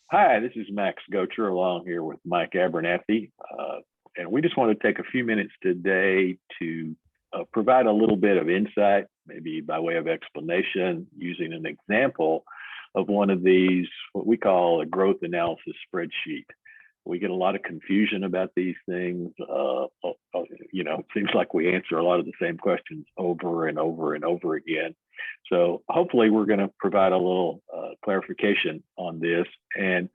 Hi, this is Max Gocher along here with Mike Abernathy. And we just want to take a few minutes today to provide a little bit of insight, maybe by way of explanation, using an example of one of these, what we call a growth analysis spreadsheet. We get a lot of confusion about these things. It seems like we answer a lot of the same questions over and over and over again. So hopefully we're going to provide a little clarification on this, and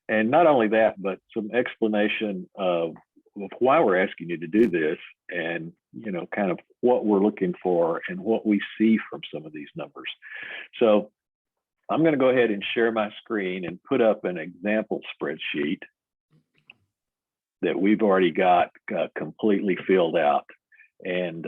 not only that, but some explanation of why we're asking you to do this, and kind of what we're looking for and what we see from some of these numbers. So I'm going to go ahead and share my screen and put up an example spreadsheet that we've already got completely filled out. And,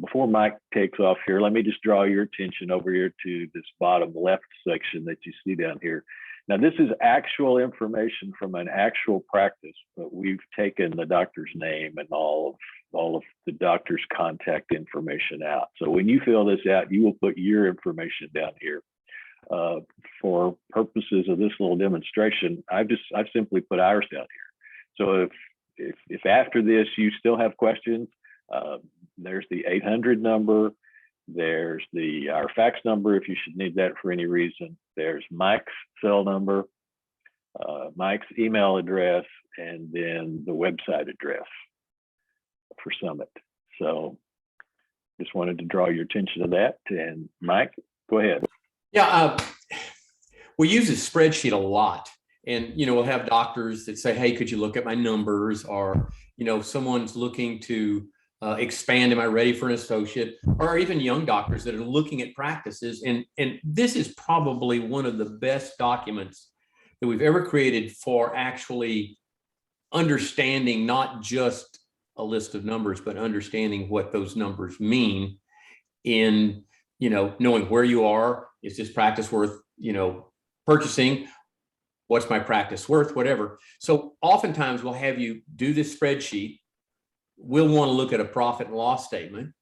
before Mike takes off here, let me just draw your attention over here to this bottom left section that you see down here. Now, this is actual information from an actual practice, but we've taken the doctor's name and all of the doctor's contact information out. So when you fill this out, you will put your information down here. For purposes of this little demonstration, I've simply put ours down here. So if after this you still have questions, there's the 800 number, there's our fax number if you should need that for any reason, there's Mike's cell number, Mike's email address, and then the website address for Summit. So just wanted to draw your attention to that. And Mike, go ahead. Yeah, we use this spreadsheet a lot. And, we'll have doctors that say, hey, could you look at my numbers? Or, someone's looking to expand, am I ready for an associate? Or even young doctors that are looking at practices. And this is probably one of the best documents that we've ever created for actually understanding not just a list of numbers, but understanding what those numbers mean in, knowing where you are. Is this practice worth, purchasing? What's my practice worth? Whatever. So oftentimes we'll have you do this spreadsheet. We'll want to look at a profit and loss statement.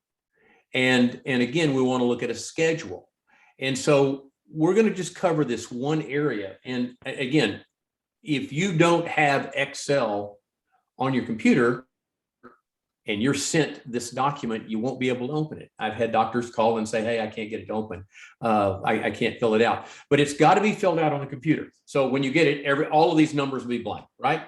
And again, we want to look at a schedule. And so we're going to just cover this one area. And again, if you don't have Excel on your computer and you're sent this document, you won't be able to open it. I've had doctors call and say, hey, I can't get it open. I can't fill it out, but it's got to be filled out on the computer. So when you get it, all of these numbers will be blank, right?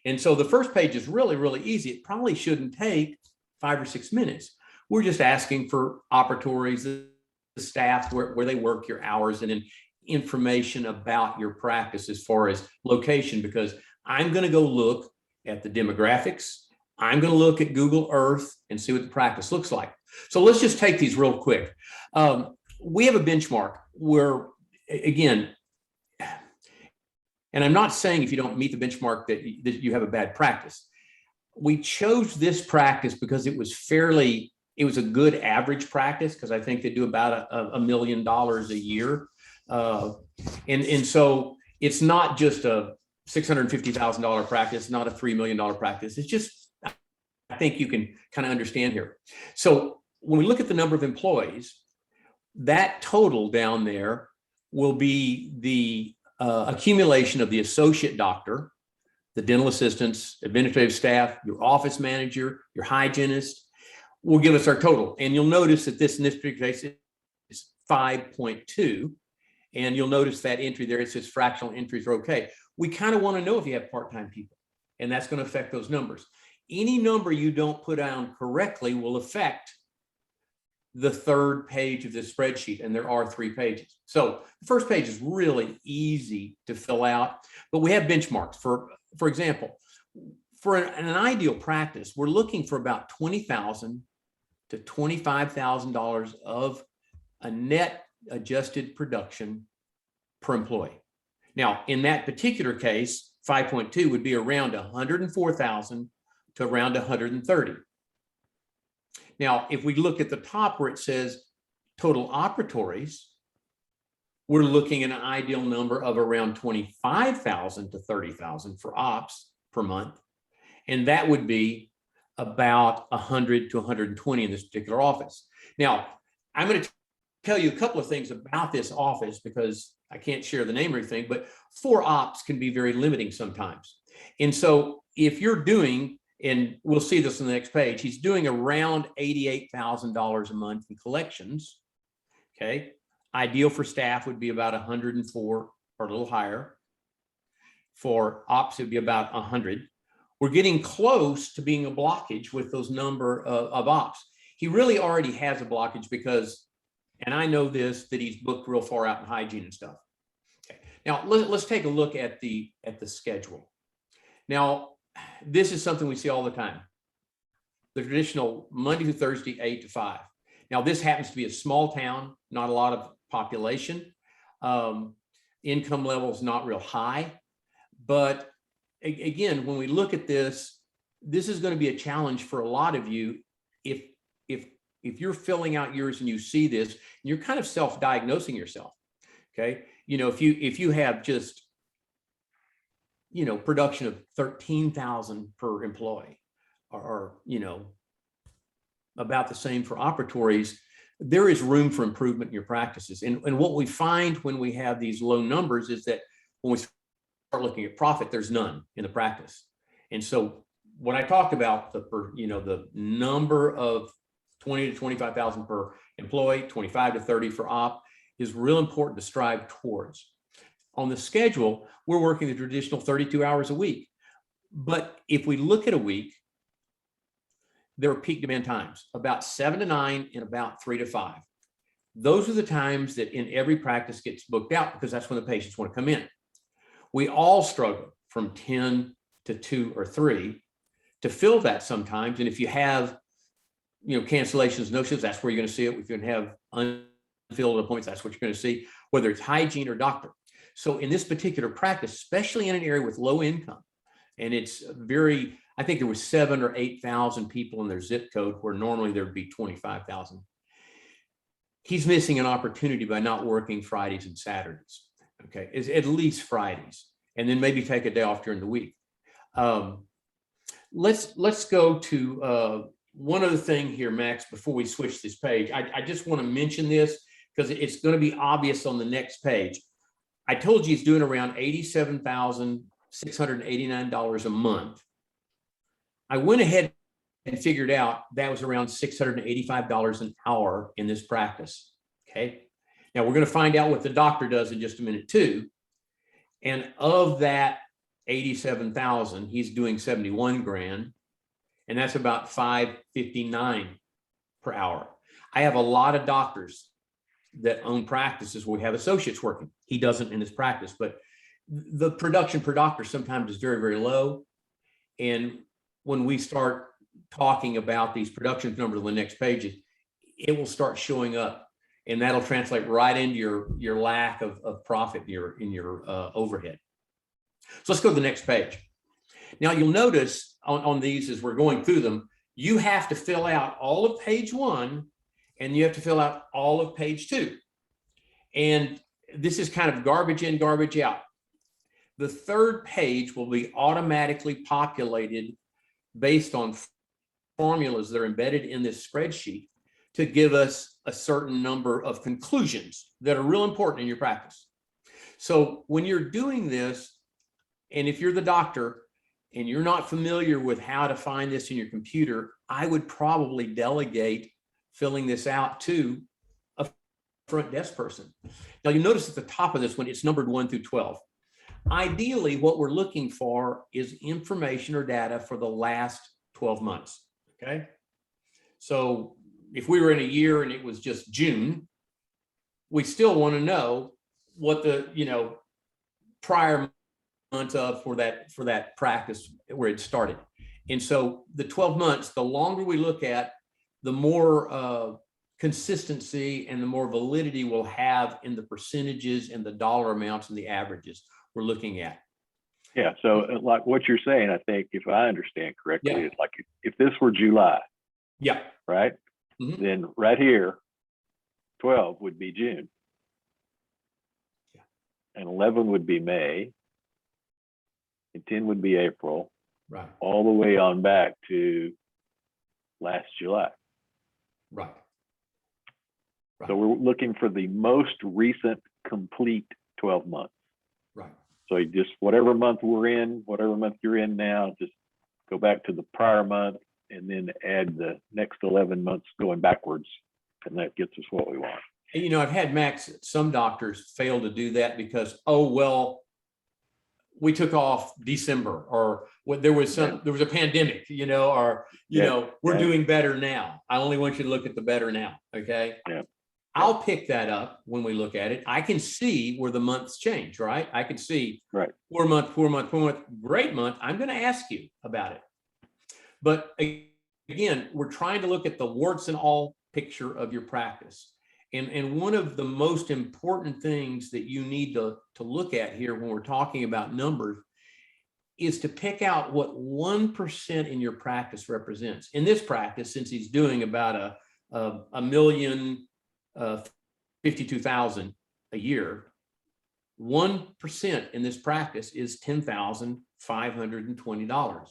And so the first page is really, really easy. It probably shouldn't take 5 or 6 minutes. We're just asking for operatories, the staff, where they work, your hours, and then information about your practice as far as location, because I'm going to go look at the demographics. I'm going to look at Google Earth and see what the practice looks like. So let's just take these real quick. We have a benchmark where, again, and I'm not saying if you don't meet the benchmark that you have a bad practice. We chose this practice because it was a good average practice, because I think they do about $1 million a year. And so it's not just a $650,000 practice, not a $3 million practice. It's just, I think you can kind of understand here. So when we look at the number of employees, that total down there will be the accumulation of the associate doctor, the dental assistants, administrative staff, your office manager, your hygienist, will give us our total. And you'll notice that in this particular case is 5.2. And you'll notice that entry there, it says fractional entries are okay. We kind of want to know if you have part-time people, and that's going to affect those numbers. Any number you don't put down correctly will affect the third page of this spreadsheet, and there are 3 pages. So the first page is really easy to fill out, but we have benchmarks. For example, for an ideal practice, we're looking for about $20,000 to $25,000 of a net adjusted production per employee. Now, in that particular case, 5.2 would be around 104,000 to around 130. Now, if we look at the top where it says total operatories, we're looking at an ideal number of around 25,000 to 30,000 for ops per month. And that would be about 100 to 120 in this particular office. Now, I'm going to tell you a couple of things about this office because I can't share the name or anything, but 4 ops can be very limiting sometimes. And so if you're doing, and we'll see this on the next page, he's doing around $88,000 a month in collections. Okay. Ideal for staff would be about 104 or a little higher. For ops, it'd be about 100. We're getting close to being a blockage with those number of ops. He really already has a blockage because, and I know this, that he's booked real far out in hygiene and stuff. Okay. Now let's take a look at the schedule. Now, this is something we see all the time. The traditional Monday through Thursday, 8 to 5. Now, this happens to be a small town, not a lot of population. Income level is not real high. But again, when we look at this, this is going to be a challenge for a lot of you. If you're filling out yours and you see this, and you're kind of self-diagnosing yourself. Okay. You know, if you have just, you know, production of 13,000 per employee or, you know, about the same for operatories, there is room for improvement in your practices. And what we find when we have these low numbers is that when we start looking at profit, there's none in the practice. And so when I talked about the number of 20 to 25,000 per employee, 25 to 30 for op is real important to strive towards. On the schedule, we're working the traditional 32 hours a week. But if we look at a week, there are peak demand times, about 7 to 9 and about 3 to 5. Those are the times that in every practice gets booked out because that's when the patients want to come in. We all struggle from 10 to 2 or 3 to fill that sometimes. And if you have, you know, cancellations, no-shows, that's where you're going to see it. If you have unfilled appointments, that's what you're going to see, whether it's hygiene or doctor. So in this particular practice, especially in an area with low income, and it's very, I think there was 7,000 or 8,000 people in their zip code where normally there'd be 25,000. He's missing an opportunity by not working Fridays and Saturdays. Okay, is at least Fridays, and then maybe take a day off during the week. Let's go to one other thing here, Max, before we switch this page. I just want to mention this because it's going to be obvious on the next page. I told you he's doing around $87,689 a month. I went ahead and figured out that was around $685 an hour in this practice. Okay. Now we're going to find out what the doctor does in just a minute too. And of that 87,000, he's doing 71 grand. And that's about $559 per hour. I have a lot of doctors that own practices where we have associates working. He doesn't in his practice, but the production per doctor sometimes is very, very low. And when we start talking about these production numbers on the next pages, it will start showing up, and that'll translate right into your lack of profit in your overhead. So let's go to the next page. Now you'll notice on these as we're going through them, you have to fill out all of page 1 and you have to fill out all of page 2. And this is kind of garbage in, garbage out. The third page will be automatically populated based on formulas that are embedded in this spreadsheet to give us a certain number of conclusions that are real important in your practice. So when you're doing this, and if you're the doctor and you're not familiar with how to find this in your computer, I would probably delegate filling this out to a front desk person. Now you notice at the top of this one, it's numbered 1 through 12. Ideally, what we're looking for is information or data for the last 12 months, okay? So if we were in a year and it was just June, we still want to know what the, prior months of for that practice where it started. And so the 12 months, the longer we look at, the more consistency and the more validity we'll have in the percentages and the dollar amounts and the averages we're looking at. Yeah. So like what you're saying, I think if I understand correctly, it's like if this were July, right? Mm-hmm. Then right here, 12 would be June. And 11 would be May. And 10 would be April. Right. All the way on back to last July. Right. So we're looking for the most recent complete 12 months. Right. So you just, whatever month we're in, whatever month you're in now, just go back to the prior month and then add the next 11 months going backwards. And that gets us what we want. And, you know, I've had, Max, some doctors fail to do that because, oh, well, we took off December, or there was a pandemic, you know, or, you know, we're doing better now. I only want you to look at the better now. Okay. Yeah. I'll pick that up when we look at it. I can see where the months change, right? I can see poor month, great month. I'm going to ask you about it. But again, we're trying to look at the warts and all picture of your practice. And one of the most important things that you need to look at here when we're talking about numbers is to pick out what 1% in your practice represents. In this practice, since he's doing about a million, 52,000 a year, 1% in this practice is $10,520.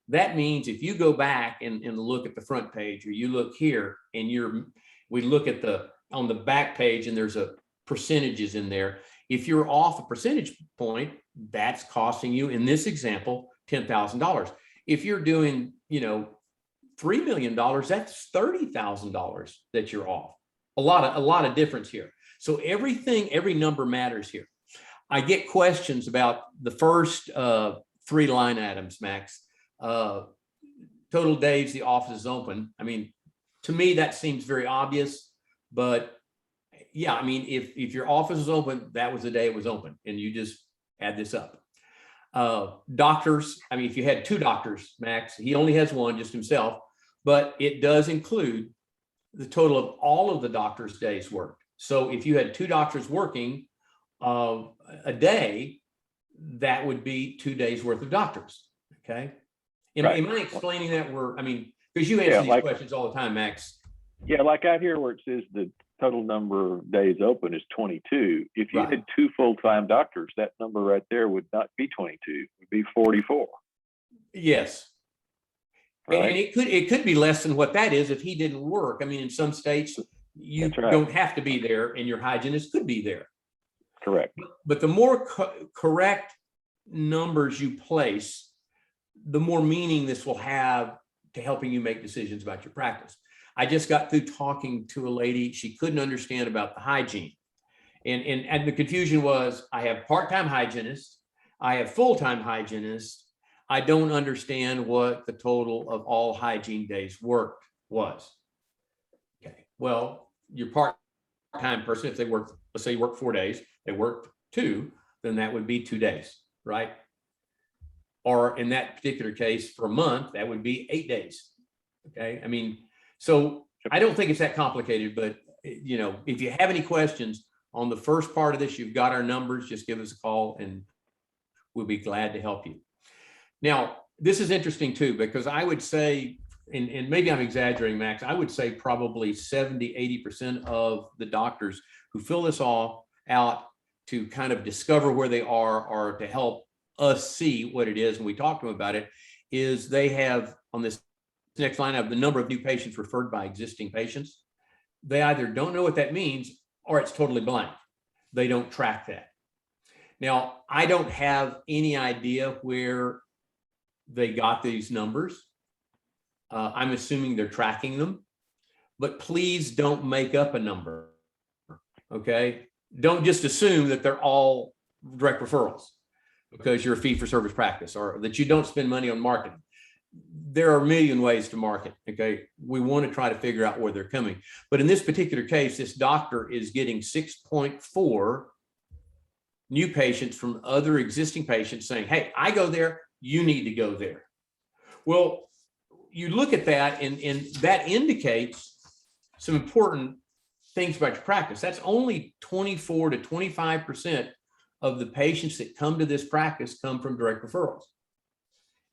That means if you go back and look at the front page, or you look here and we look at on the back page and there's a percentages in there. If you're off a percentage point, that's costing you, in this example, $10,000. If you're doing, you know, $3 million, that's $30,000 that you're off. A lot of difference here. So every number matters here. I get questions about the first 3 line items, Max. Total days the office is open. I mean, to me, that seems very obvious, but yeah, I mean, if your office is open, that was the day it was open, and you just add this up. Doctors, I mean, if you had 2 doctors, Max, he only has 1, just himself, but it does include the total of all of the doctor's days worked. So if you had 2 doctors working a day, that would be 2 days worth of doctors. Okay. Am I explaining that? Because you answer these questions all the time, Max. Yeah, like out here where it says the total number of days open is 22. If you had 2 full-time doctors, that number right there would not be 22. It would be 44. Yes. Right. And it could be less than what that is if he didn't work. I mean, in some states, you don't have to be there, and your hygienist could be there. Correct. But the more correct numbers you place, the more meaning this will have to helping you make decisions about your practice. I just got through talking to a lady. She couldn't understand about the hygiene. And the confusion was, I have part-time hygienist, I have full-time hygienist. I don't understand what the total of all hygiene days worked was. Okay, well, your part-time person, if they work, let's say you work 4 days, they worked 2, then that would be 2 days, right? Or in that particular case, for a month, that would be 8 days. Okay, I mean, so I don't think it's that complicated, but you know, if you have any questions on the first part of this, you've got our numbers, just give us a call and we'll be glad to help you. Now, this is interesting too, because I would say, and maybe I'm exaggerating, Max, I would say probably 70–80% of the doctors who fill this all out to kind of discover where they are or to help us see what it is, and we talk to them about it, is they have on this next line of the number of new patients referred by existing patients. They either don't know what that means or it's totally blank. They don't track that. Now, I don't have any idea where they got these numbers. I'm assuming they're tracking them, but please don't make up a number. Okay. Don't just assume that they're all direct referrals because you're a fee-for-service practice, or that you don't spend money on marketing. There are a million ways to market. Okay. We want to try to figure out where they're coming. But in this particular case, this doctor is getting 6.4 new patients from other existing patients saying, hey, I go there, you need to go there. Well, you look at that and that indicates some important things about your practice. That's only 24 to 25% of the patients that come to this practice come from direct referrals.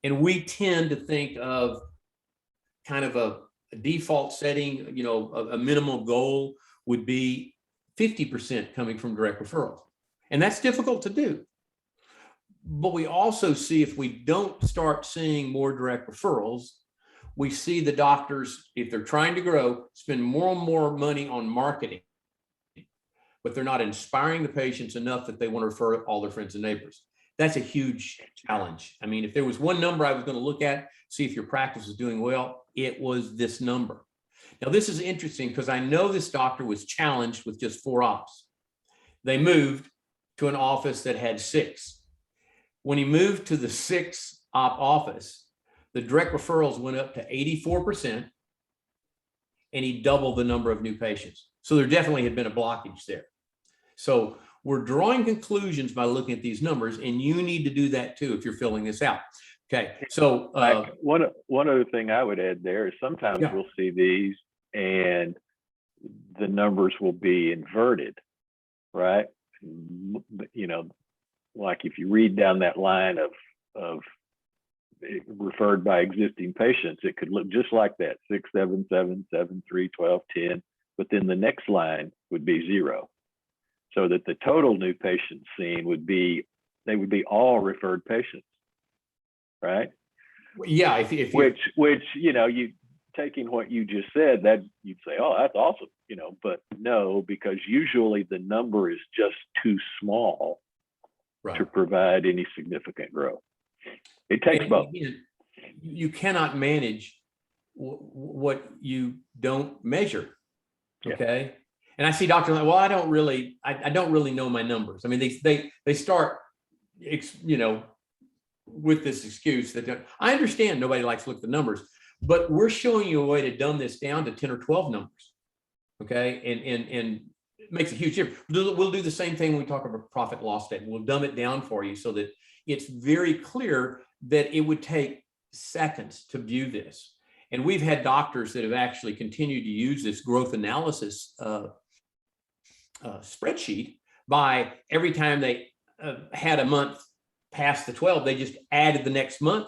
And we tend to think of kind of a default setting, you know, a minimal goal would be 50% coming from direct referrals. And that's difficult to do. But we also see if we don't start seeing more direct referrals, we see the doctors, if they're trying to grow, spend more and more money on marketing, but they're not inspiring the patients enough that they want to refer all their friends and neighbors. That's a huge challenge. I mean, if there was one number I was going to look at, see if your practice is doing well, it was this number. Now, this is interesting because I know this doctor was challenged with just 4 ops. They moved to an office that had 6. When he moved to the 6 op office, the direct referrals went up to 84%, and he doubled the number of new patients. So there definitely had been a blockage there. So we're drawing conclusions by looking at these numbers, and you need to do that too if you're filling this out. Okay, so one other thing I would add there is sometimes we'll see these and the numbers will be inverted, right? You know, like if you read down that line of referred by existing patients, it could look just like that: 6, 7, 7, 7, 3, 12, 10. But then the next line would be 0. So that the total new patients seen would be, they would be all referred patients, right? Yeah, if which you know, you taking what you just said, that you'd say, oh, that's awesome, you know, but no, because usually the number is just too small to provide any significant growth. It takes both. You cannot manage what you don't measure. Okay. Yeah. And I see doctors like, well, I don't really know my numbers. I mean, they start, you know, with this excuse that I understand nobody likes to look at the numbers, but we're showing you a way to dumb this down to 10 or 12 numbers. Okay. And it makes a huge difference. We'll do the same thing when we talk about profit loss statement. We'll dumb it down for you so that it's very clear that it would take seconds to view this. And we've had doctors that have actually continued to use this growth analysis spreadsheet by every time they had a month past the 12, they just added the next month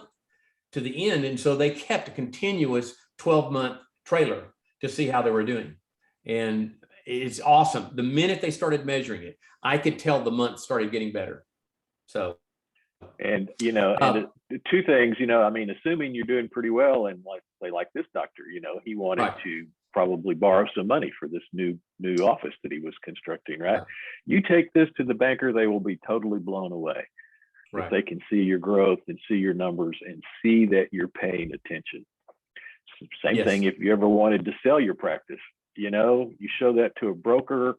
to the end. And so they kept a continuous 12-month trailer to see how they were doing. And it's awesome. The minute they started measuring it, I could tell the month started getting better. So. And, you know, and 2 things, you know, I mean, assuming you're doing pretty well, and like this doctor, you know, he wanted to probably borrow some money for this new office that he was constructing, right? You take this to the banker, they will be totally blown away. If they can see your growth and see your numbers and see that you're paying attention. Same thing if you ever wanted to sell your practice, you know, you show that to a broker,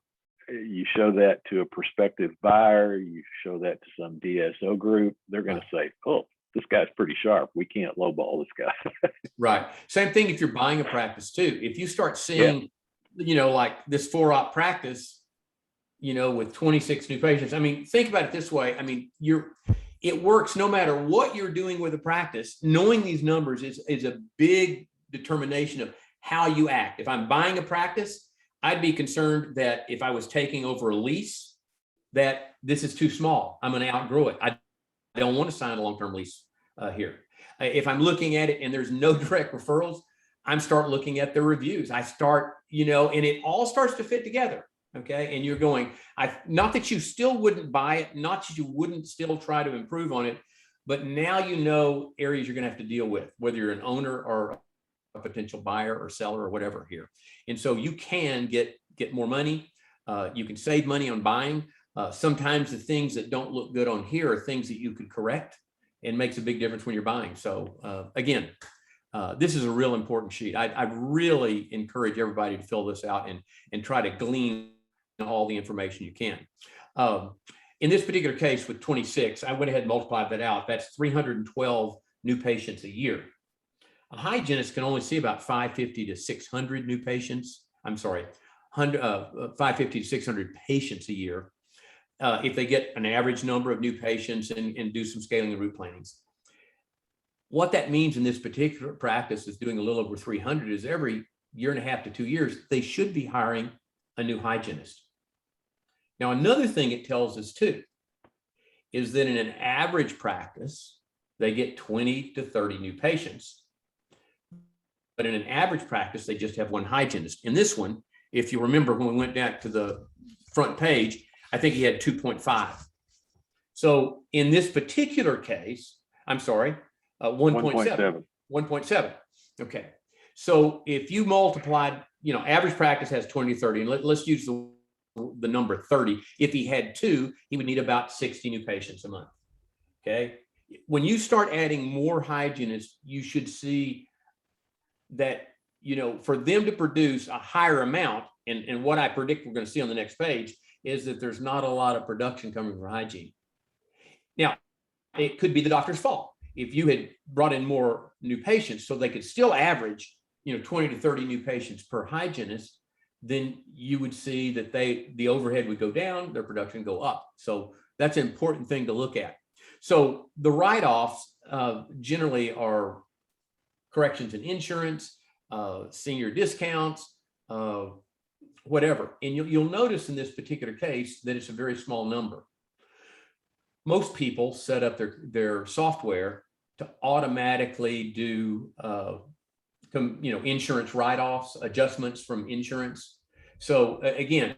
you show that to a prospective buyer, you show that to some DSO group, they're going to say, oh, this guy's pretty sharp. We can't lowball this guy. Right. Same thing if you're buying a practice too. If you start seeing, you know, like this 4-op practice, you know, with 26 new patients, I mean, think about it this way. I mean, it works no matter what you're doing with a practice. Knowing these numbers is a big determination of how you act. If I'm buying a practice, I'd be concerned that if I was taking over a lease, that this is too small. I'm going to outgrow it. I don't want to sign a long-term lease here. If I'm looking at it and there's no direct referrals, I'm start looking at the reviews. I start, you know, and it all starts to fit together. Okay. And you're going, not that you still wouldn't buy it, not that you wouldn't still try to improve on it, but now you know areas you're going to have to deal with, whether you're an owner or a potential buyer or seller or whatever here. And so you can get more money. You can save money on buying. Sometimes the things that don't look good on here are things that you could correct, and makes a big difference when you're buying. So again, this is a real important sheet. I really encourage everybody to fill this out and try to glean all the information you can. In this particular case with 26, I went ahead and multiplied that out. That's 312 new patients a year. A hygienist can only see about 550 to 600 new patients. I'm sorry, 550 to 600 patients a year. If they get an average number of new patients and do some scaling and route plannings. What that means in this particular practice is doing a little over 300 is every 1.5 to 2 years, they should be hiring a new hygienist. Now, another thing it tells us too, is that in an average practice, they get 20 to 30 new patients. But in an average practice, they just have 1 hygienist. In this one, if you remember when we went back to the front page, I think he had 2.5. So in this particular case, I'm sorry, 1.7. 1.7. Okay. So if you multiplied, average practice has 20 to 30, and let's use the number 30. If he had 2, he would need about 60 new patients a month. Okay. When you start adding more hygienists, you should see that, for them to produce a higher amount, and what I predict we're going to see on the next page is that there's not a lot of production coming from hygiene. Now, it could be the doctor's fault. If you had brought in more new patients so they could still average, 20 to 30 new patients per hygienist, then you would see that the overhead would go down, their production go up. So that's an important thing to look at. So the write-offs generally are corrections in insurance, senior discounts, whatever. And you'll notice in this particular case that it's a very small number. Most people set up their software to automatically do insurance write-offs, adjustments from insurance. So again,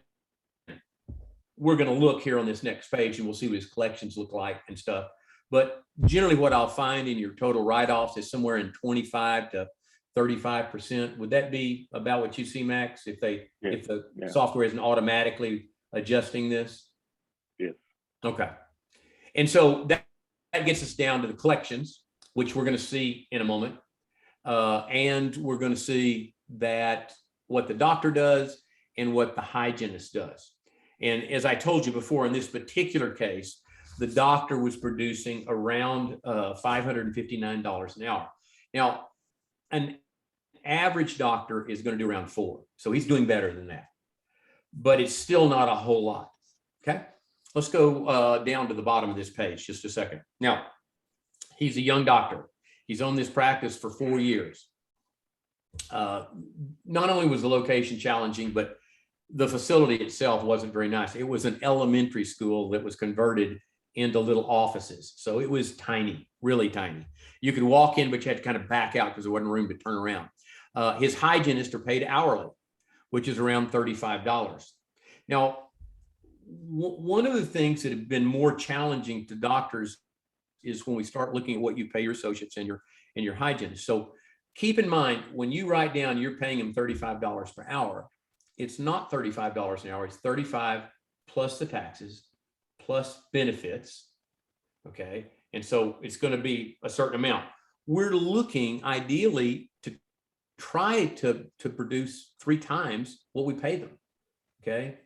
we're going to look here on this next page and we'll see what his collections look like and stuff. But generally what I'll find in your total write-offs is somewhere in 25 to 35%. Would that be about what you see, Max, if the software isn't automatically adjusting this? Yes. Okay. And so that gets us down to the collections, which we're going to see in a moment. And we're going to see that what the doctor does and what the hygienist does. And as I told you before, in this particular case, the doctor was producing around $559 an hour. Now, an average doctor is going to do around 4. So he's doing better than that. But it's still not a whole lot. Okay. Let's go down to the bottom of this page just a second. Now, he's a young doctor. He's on this practice for 4 years. Not only was the location challenging, but the facility itself wasn't very nice. It was an elementary school that was converted into little offices. So it was tiny, really tiny. You could walk in, but you had to kind of back out because there wasn't room to turn around. His hygienists are paid hourly, which is around $35. Now, one of the things that have been more challenging to doctors is when we start looking at what you pay your associates and your hygienists. So keep in mind, when you write down you're paying them $35 per hour, it's not $35 an hour, it's $35 plus the taxes, plus benefits, okay? And so it's gonna be a certain amount. We're looking ideally to try to produce 3 times what we pay them, okay?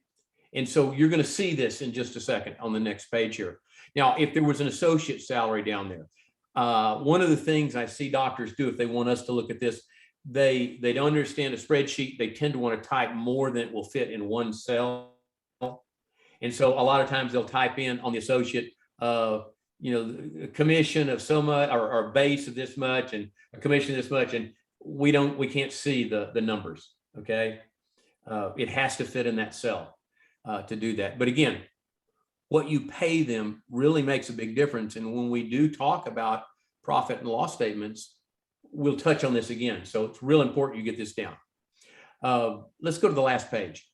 And so you're gonna see this in just a second on the next page here. Now, if there was an associate salary down there, one of the things I see doctors do if they want us to look at this, they don't understand a spreadsheet. They tend to want to type more than will fit in one cell. And so a lot of times they'll type in on the associate, commission of so much or base of this much and a commission of this much. And we can't see the numbers. Okay. It has to fit in that cell to do that. But again, what you pay them really makes a big difference. And when we do talk about profit and loss statements, we'll touch on this again. So it's real important you get this down. Let's go to the last page.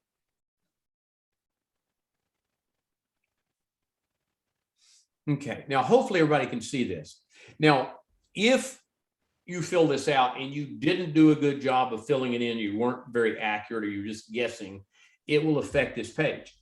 Okay, now hopefully everybody can see this. Now, if you fill this out and you didn't do a good job of filling it in, you weren't very accurate, or you're just guessing, it will affect this page.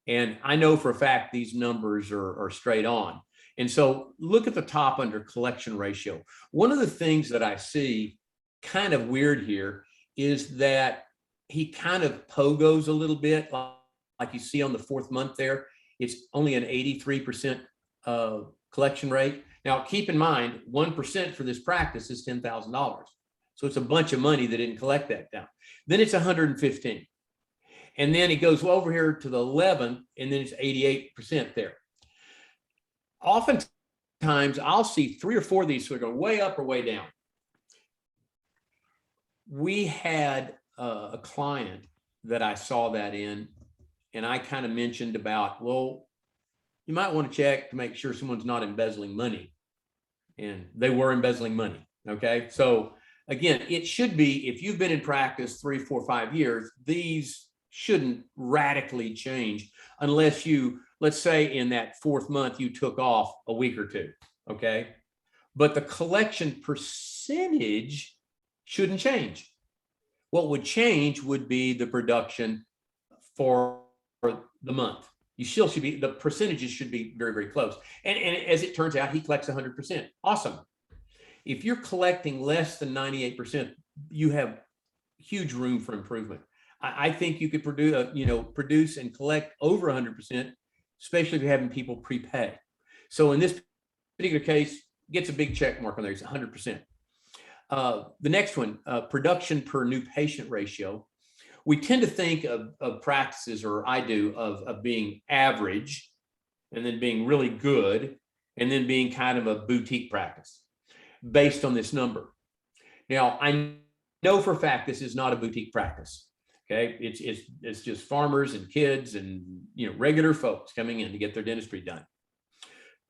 And I know for a fact these numbers are straight on. And so look at the top under collection ratio. One of the things that I see kind of weird here is that he kind of pogos a little bit, like you see on the 4th month there. It's only an 83% collection rate. Now, keep in mind, 1% for this practice is $10,000. So it's a bunch of money that didn't collect that down. Then it's 115. And then it goes over here to the 11, and then it's 88% there. Oftentimes, I'll see 3 or 4 of these so they're going way up or way down. We had a client that I saw that in, and I kind of mentioned about, well, you might want to check to make sure someone's not embezzling money. And they were embezzling money, okay? So again, it should be, if you've been in practice 3, 4, 5 years, these shouldn't radically change unless you, let's say in that 4th month, you took off a week or 2, okay? But the collection percentage shouldn't change. What would change would be the production for the month. You still should be, the percentages should be very, very close. And as it turns out, he collects 100%. Awesome. If you're collecting less than 98%, you have huge room for improvement. I think you could produce and collect over 100%, especially if you're having people prepay. So in this particular case, gets a big check mark on there. It's 100%. The next one, production per new patient ratio. We tend to think of practices, or I do, of being average, and then being really good, and then being kind of a boutique practice based on this number. Now, I know for a fact this is not a boutique practice. Okay, it's just farmers and kids and regular folks coming in to get their dentistry done.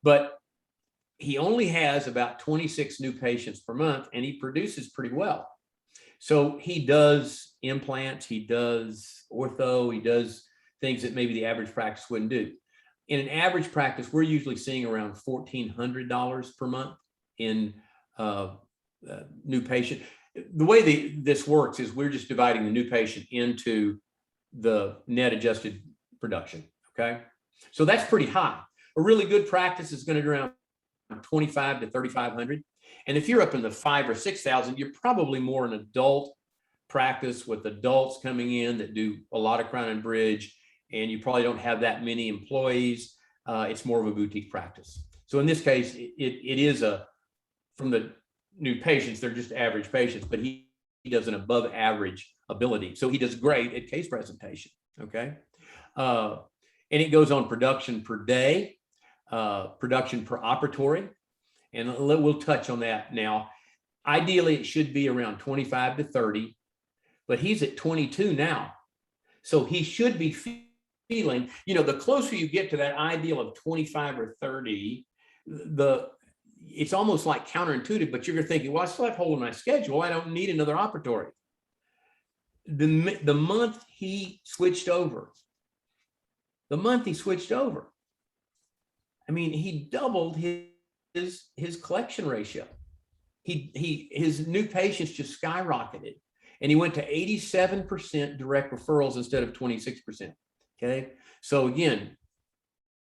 But he only has about 26 new patients per month, and he produces pretty well. So he does implants, he does ortho, he does things that maybe the average practice wouldn't do. In an average practice, we're usually seeing around $1,400 per month in new patient. The way this works is we're just dividing the new patient into the net adjusted production. Okay, so that's pretty high. A really good practice is going to be around 25 to 3,500. And if you're up in the 5,000 or 6,000, you're probably more an adult practice with adults coming in that do a lot of crown and bridge, and you probably don't have that many employees. It's more of a boutique practice. So in this case, it is from the new patients, they're just average patients, but he does an above average ability. So he does great at case presentation. Okay. And it goes on production per day, production per operatory. And we'll touch on that now. Ideally, it should be around 25 to 30, but he's at 22 now. So he should be feeling, the closer you get to that ideal of 25 or 30, it's almost like counterintuitive, but you're thinking, well, I still have hold on my schedule. I don't need another operatory. The month he switched over, I mean, he doubled his collection ratio. His new patients just skyrocketed, and he went to 87% direct referrals instead of 26%. Okay. So again,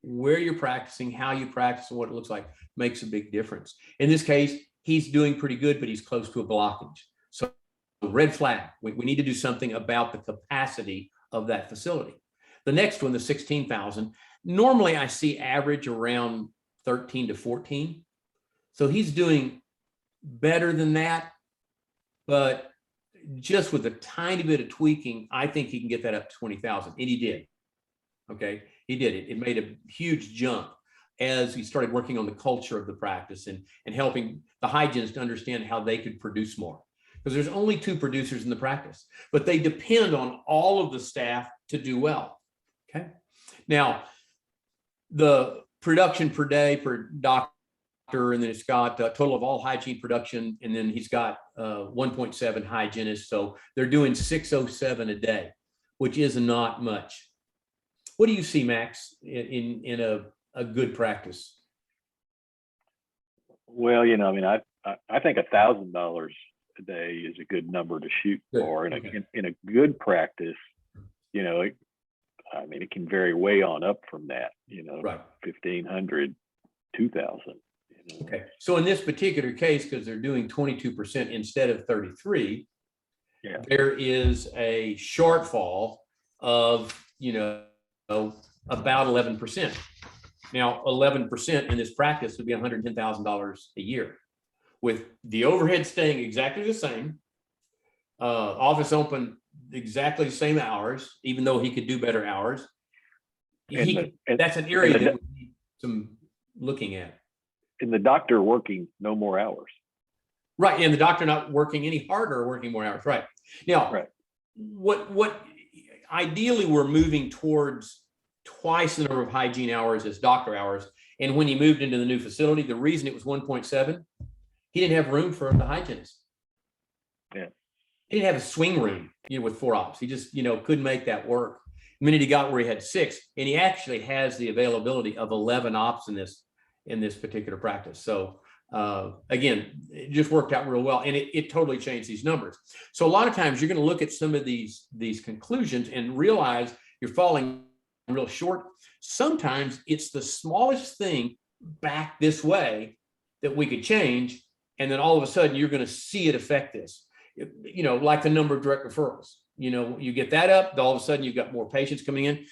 where you're practicing, how you practice, and what it looks like makes a big difference. In this case, he's doing pretty good, but he's close to a blockage. So red flag, we need to do something about the capacity of that facility. The next one, the 16,000, normally I see average around 13 to 14. So he's doing better than that, but just with a tiny bit of tweaking, I think he can get that up to 20,000, and he did. Okay, he did it. It made a huge jump as he started working on the culture of the practice and helping the hygienists to understand how they could produce more. Because there's only 2 producers in the practice, but they depend on all of the staff to do well. Okay, now the production per day per doctor, and then it's got a total of all hygiene production, and then he's got 1.7 hygienists. So they're doing 607 a day, which is not much. What do you see, Max, in a good practice? Well, I think $1,000 a day is a good number to shoot for. In a good practice, it can vary way on up from that, right. 1,500, 2,000. Okay. So in this particular case, because they're doing 22% instead of 33, there is a shortfall of, about 11%. Now, 11% in this practice would be $110,000 a year, with the overhead staying exactly the same, office open exactly the same hours, even though he could do better hours. That's an area that we need some looking at. And the doctor working no more hours. Right, and the doctor not working any harder or working more hours. Right. Now, right. What ideally we're moving towards twice the number of hygiene hours as doctor hours. And when he moved into the new facility, the reason it was 1.7, he didn't have room for the hygienist. Yeah. He didn't have a swing room, with 4 ops. He just, couldn't make that work. The minute he got where he had 6, and he actually has the availability of 11 ops in this particular practice. So Again, it just worked out real well, and it totally changed these numbers. So a lot of times you're going to look at some of these conclusions and realize you're falling real short. Sometimes it's the smallest thing back this way that we could change, and then all of a sudden you're going to see it affect this. You know, like the number of direct referrals. You know, you get that up, all of a sudden you've got more patients coming in.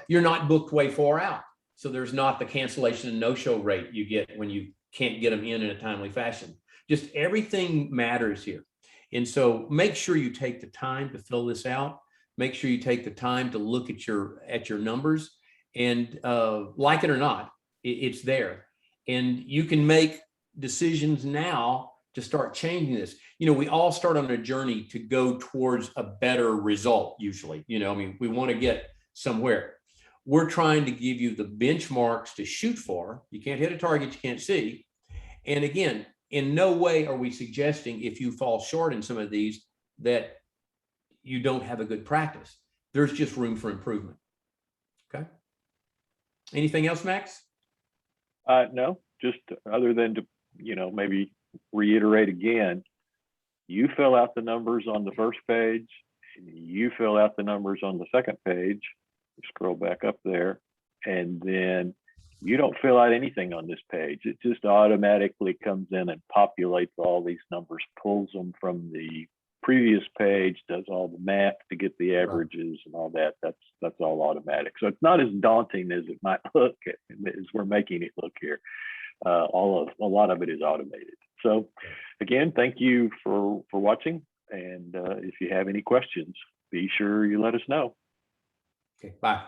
You're not booked way far out, so there's not the cancellation and no-show rate you get when you can't get them in a timely fashion. Just everything matters here. And so make sure you take the time to fill this out. Make sure you take the time to look at your numbers, and like it or not, it's there. And you can make decisions now to start changing this. You know, we all start on a journey to go towards a better result usually. You know, I mean, we want to get somewhere. We're trying to give you the benchmarks to shoot for. You can't hit a target you can't see. And again, in no way are we suggesting if you fall short in some of these that you don't have a good practice. There's just room for improvement. Okay. Anything else, Max? No, just other than to, you know, maybe reiterate again, you fill out the numbers on the first page, you fill out the numbers on the second page, scroll back up there, and then you don't fill out anything on this page. It just automatically comes in and populates all these numbers, pulls them from the previous page, does all the math to get the averages and all that. That's all automatic. So it's not as daunting as it might look as we're making it look here. A lot of it is automated. So again, thank you for watching. And if you have any questions, be sure you let us know. Okay, bye.